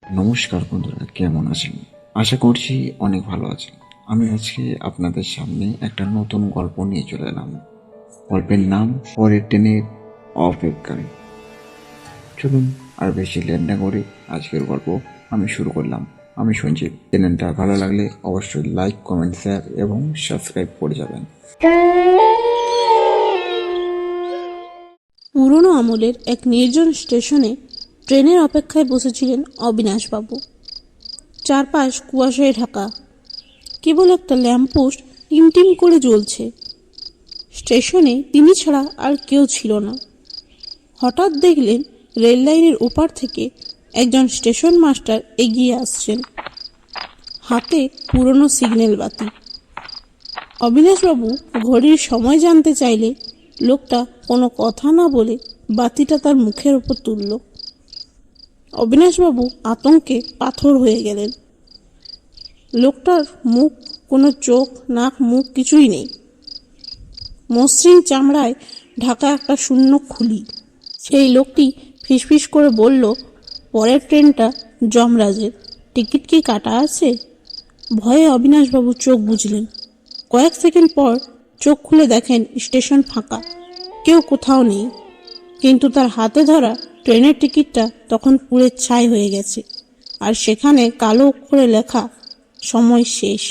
নমস্কার বন্ধুরা, কেমন আছেন? আশা করছি অনেক ভালো আছেন। আমি আজকে আপনাদের সামনে একটা নতুন গল্প নিয়ে চলে এলাম। গল্পের নাম পরের ট্রেনের অপেক্ষায়। চলুন আর বেশি লেট না করে আজকের গল্প আমি শুরু করলাম। আমি সঞ্জীব। চ্যানেলটা ভালো লাগলে অবশ্যই লাইক, কমেন্ট, শেয়ার এবং সাবস্ক্রাইব করে যাবেন। পুরনো আমলের এক নির্জন স্টেশনে ট্রেনের অপেক্ষায় বসেছিলেন অবিনাশবাবু। চারপাশ কুয়াশায় ঢাকা, কেবল একটা ল্যাম্পপোস্ট টিমটিম করে জ্বলছে। স্টেশনে তিনি ছাড়া আর কেউ ছিল না। হঠাৎ দেখলেন রেল লাইনের ওপার থেকে একজন স্টেশন মাস্টার এগিয়ে আসছেন, হাতে পুরনো সিগন্যাল বাতি। অবিনাশবাবু ঘড়ির সময় জানতে চাইলে লোকটা কোনো কথা না বলে বাতিটা তার মুখের ওপর তুলল। অবিনাশবাবু আতঙ্কে পাথর হয়ে গেলেন। লোকটার মুখ, কোনো চোখ, নাক, মুখ কিছুই নেই। মসৃণ চামড়ায় ঢাকা একটা শূন্য খুলি। সেই লোকটি ফিসফিস করে বলল, পরের ট্রেনটা যমরাজের, টিকিট কি কাটা আছে? ভয়ে অবিনাশবাবু চোখ বুজলেন। কয়েক সেকেন্ড পর চোখ খুলে দেখেন স্টেশন ফাঁকা, কেউ কোথাও নেই। কিন্তু তার হাতে ধরা ট্রেনের টিকিটটা তখন পুড়ে ছাই হয়ে গেছে, আর সেখানে কালো অক্ষরে লেখা, সময় শেষ।